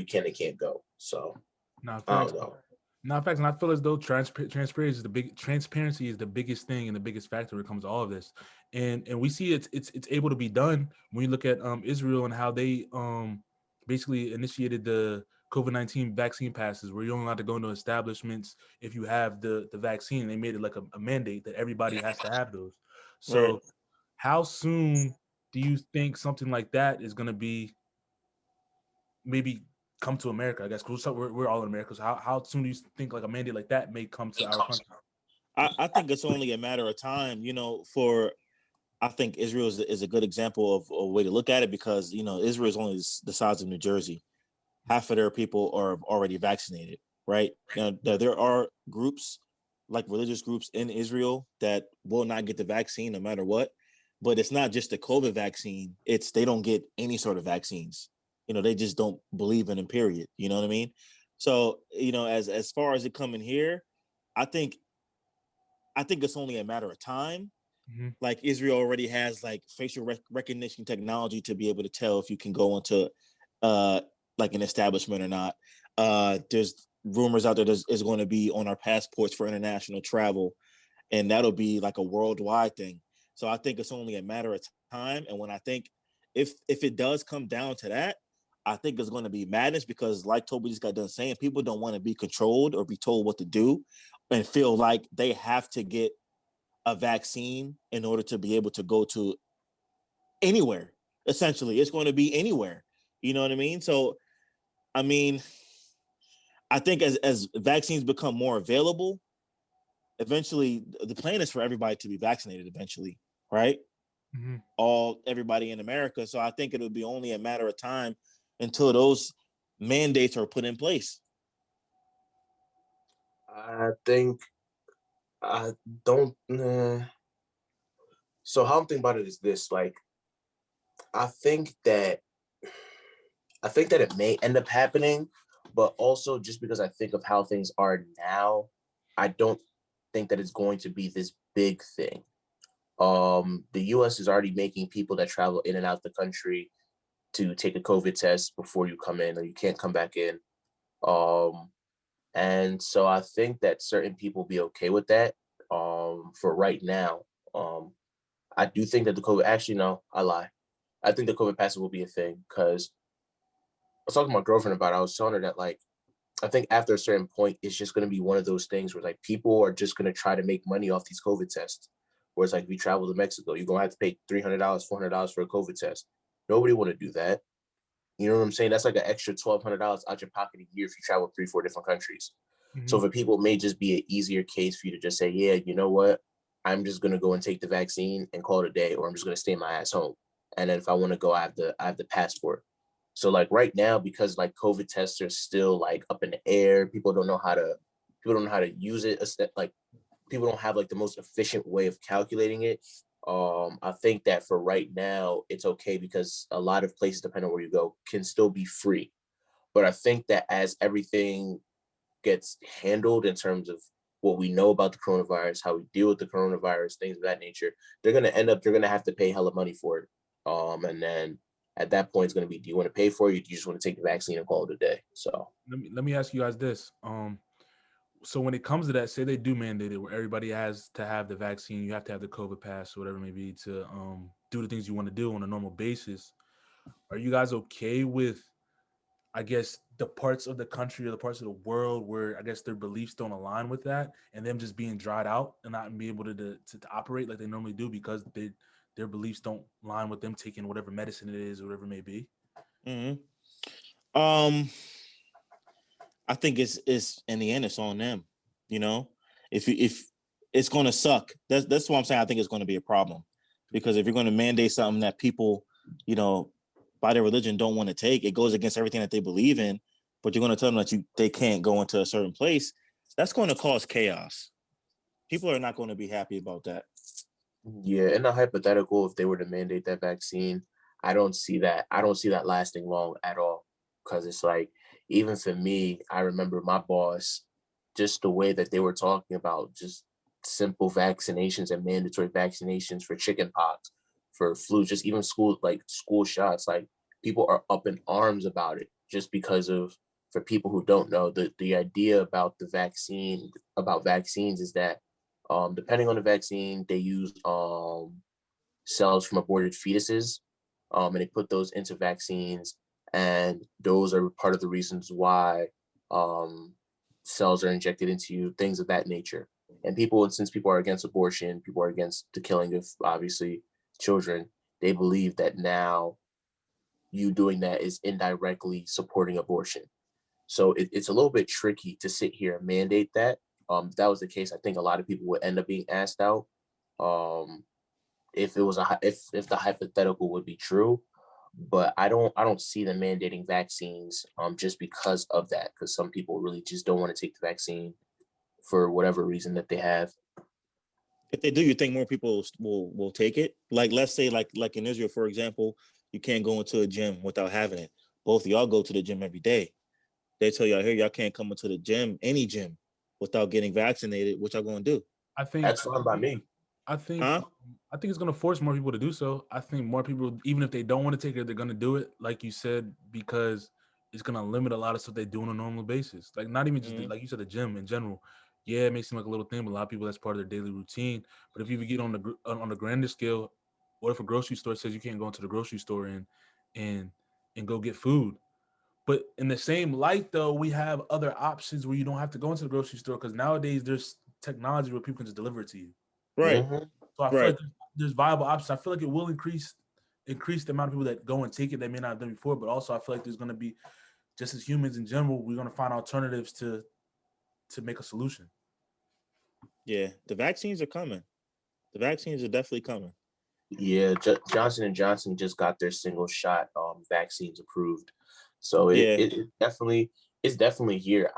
you can and can't go. So Not I facts. don't know. Not facts. And I feel as though transparency is the biggest thing and the biggest factor when it comes to all of this. And we see it's able to be done when you look at Israel and how they basically initiated the COVID-19 vaccine passes, where you're only allowed to go into establishments if you have the vaccine. They made it like a mandate that everybody has to have those. Right. So how soon do you think something like that is going to be maybe come to America? I guess because we're all in America. So how soon do you think like a mandate like that may come to our country? I think it's only a matter of time, for I think Israel is a good example of a way to look at it because, Israel is only the size of New Jersey. Half of their people are already vaccinated, right? Now, there are groups like religious groups in Israel that will not get the vaccine no matter what. But it's not just the COVID vaccine. It's they don't get any sort of vaccines. They just don't believe in them, period. You know what I mean? So, as far as it coming here, I think it's only a matter of time. Mm-hmm. Like Israel already has like facial recognition technology to be able to tell if you can go into like an establishment or not. There's rumors out there is going to be on our passports for international travel, and that'll be like a worldwide thing. So I think it's only a matter of time. And when I think if it does come down to that, I think it's going to be madness because, like Toby just got done saying, people don't want to be controlled or be told what to do and feel like they have to get a vaccine in order to be able to go to anywhere. Essentially, it's going to be anywhere. You know what I mean? So, I mean, I think as vaccines become more available, eventually the plan is for everybody to be vaccinated eventually, right? Mm-hmm. Everybody in America. So I think it'll be only a matter of time until those mandates are put in place. I think I don't. So how I'm thinking about it is this: like, I think that it may end up happening, but also just because I think of how things are now, I don't think that it's going to be this big thing. The U.S. is already making people that travel in and out the country to take a COVID test before you come in, or you can't come back in. And so I think that certain people will be okay with that. For right now, I do think that the COVID. Actually, no, I lie. I think the COVID passes will be a thing because I was talking to my girlfriend about it. I was telling her that like I think after a certain point, it's just going to be one of those things where like people are just going to try to make money off these COVID tests. Whereas like if you travel to Mexico, you're gonna have to pay $300, $400 for a COVID test. Nobody want to do that. You know what I'm saying? That's like an extra $1,200 out your pocket a year if you travel 3, 4 different countries. Mm-hmm. So for people, it may just be an easier case for you to just say, yeah, you know what? I'm just gonna go and take the vaccine and call it a day, or I'm just gonna stay my ass home. And then if I want to go, I have the passport. So like right now, because like COVID tests are still like up in the air, people don't know how to use it. Like people don't have like the most efficient way of calculating it. I think that for right now, it's okay because a lot of places, depending on where you go, can still be free. But I think that as everything gets handled in terms of what we know about the coronavirus, how we deal with the coronavirus, things of that nature, they're gonna have to pay hella money for it. And then at that point, it's gonna be, do you want to pay for it? Or do you just want to take the vaccine and call it a day? So Let me ask you guys this. So when it comes to that, say they do mandate it where everybody has to have the vaccine, you have to have the COVID pass or whatever it may be to do the things you want to do on a normal basis. Are you guys okay with, I guess, the parts of the country or the parts of the world where I guess their beliefs don't align with that, and them just being dried out and not be able to operate like they normally do because their beliefs don't align with them taking whatever medicine it is or whatever it may be? Mm-hmm. I think it's in the end it's on them. If it's going to suck, that's what I'm saying. I think it's going to be a problem because if you're going to mandate something that people, by their religion don't want to take, it goes against everything that they believe in. But you're going to tell them that they can't go into a certain place. That's going to cause chaos. People are not going to be happy about that. yeah, in a hypothetical, if they were to mandate that vaccine, I don't see that. I don't see that lasting long at all. Because it's like, even for me, I remember my boss, just the way that they were talking about just simple vaccinations and mandatory vaccinations for chickenpox, for flu, just even school shots. Like people are up in arms about it. just because of, for people who don't know, the idea about vaccines is that depending on the vaccine, they use cells from aborted fetuses, and they put those into vaccines, and those are part of the reasons why cells are injected into you, things of that nature. And since people are against abortion, people are against the killing of obviously children, they believe that now you doing that is indirectly supporting abortion. So it's a little bit tricky to sit here and mandate that. If that was the case, I think a lot of people would end up being asked out. If it was if the hypothetical would be true, but I don't see them mandating vaccines just because of that, because some people really just don't want to take the vaccine for whatever reason that they have. If they do, you think more people will take it? Like, let's say, like in Israel, for example, you can't go into a gym without having it. Both of y'all go to the gym every day. They tell y'all here y'all can't come into the gym, any gym, without getting vaccinated. What y'all gonna do? I think That's fine by me. I think Huh? I think it's gonna force more people to do so. I think more people, even if they don't want to take it, they're gonna do it, like you said, because it's gonna limit a lot of stuff they do on a normal basis. Like not even just Mhm. like you said, the gym in general. Yeah, it may seem like a little thing, but a lot of people that's part of their daily routine. But if you get on the grander scale, what if a grocery store says you can't go into the grocery store and and go get food? But in the same light, though, we have other options where you don't have to go into the grocery store because nowadays there's technology where people can just deliver it to you. Right, Mm-hmm. So I feel right. like there's viable options. I feel like it will increase the amount of people that go and take it that may not have done before. But also, I feel like there's going to be, just as humans in general, we're going to find alternatives to make a solution. Yeah, the vaccines are coming. The vaccines are definitely coming. Yeah, Johnson and Johnson just got their single shot vaccines approved, so Yeah, it definitely, it's definitely here.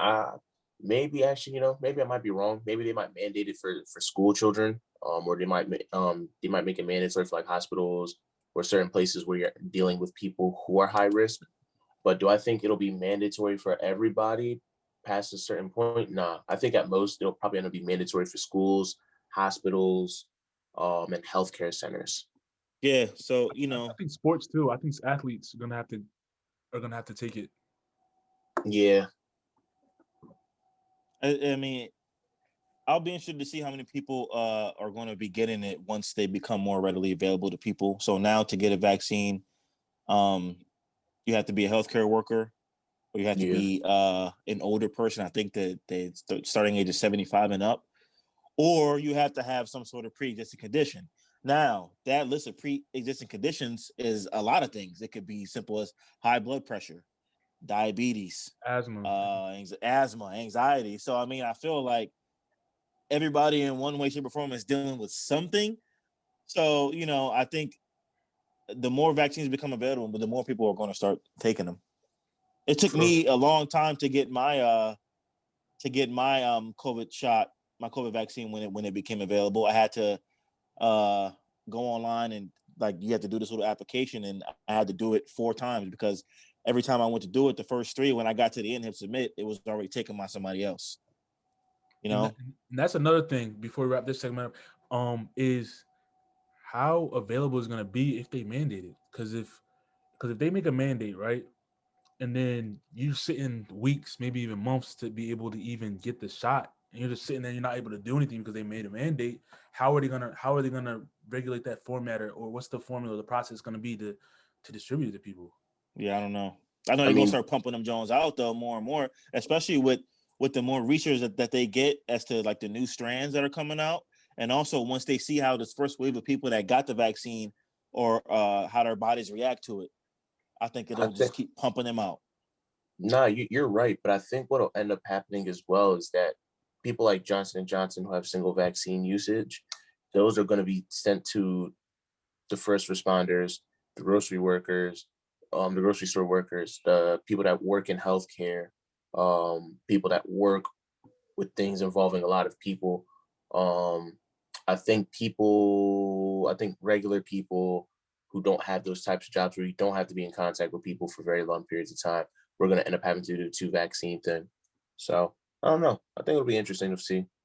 Maybe actually, maybe I might be wrong. Maybe they might mandate it for school children, or they might make it mandatory for like hospitals or certain places where you're dealing with people who are high risk. But do I think it'll be mandatory for everybody past a certain point? Nah, I think at most it'll probably end up being mandatory for schools, hospitals, and healthcare centers. yeah. So I think sports too. I think athletes are gonna have to take it. Yeah, I mean, I'll be interested to see how many people are going to be getting it once they become more readily available to people. So now to get a vaccine, um, you have to be a healthcare worker, or you have to yeah. be an older person. I think that starting age of 75 and up, or you have to have some sort of pre-existing condition. Now, that list of pre-existing conditions is a lot of things. It could be simple as high blood pressure, diabetes, Asthma. asthma, anxiety. So, I mean, I feel like everybody in one way, shape, or form is dealing with something. So, I think the more vaccines become available, but the more people are going to start taking them. It took True. me a long time to get my COVID shot, my COVID vaccine when it became available. I had to go online and like you have to do this little application, and I had to do it 4 times because every time I went to do it, the first 3, when I got to the end, hit submit, it was already taken by somebody else. You know? And that's another thing before we wrap this segment up. Is how available is going to be if they mandate it? Because if they make a mandate, right, and then you sit in weeks, maybe even months to be able to even get the shot, and you're just sitting there, you're not able to do anything because they made a mandate. How are they gonna regulate that format, or what's the formula, the process going to be to distribute it to people? Yeah, I don't know. I know I they're gonna mean, start pumping them Jones out though more and more, especially with the more research that they get as to like the new strands that are coming out. And also once they see how this first wave of people that got the vaccine or how their bodies react to it, I think I it'll think just keep pumping them out. no, you're right, but I think what'll end up happening as well is that people like Johnson and Johnson who have single vaccine usage, those are going to be sent to the first responders, the grocery workers, the grocery store workers, the people that work in healthcare, people that work with things involving a lot of people. Um, I think regular people who don't have those types of jobs where you don't have to be in contact with people for very long periods of time, we're going to end up having to do the two vaccine thing. So I don't know. I think it'll be interesting to see.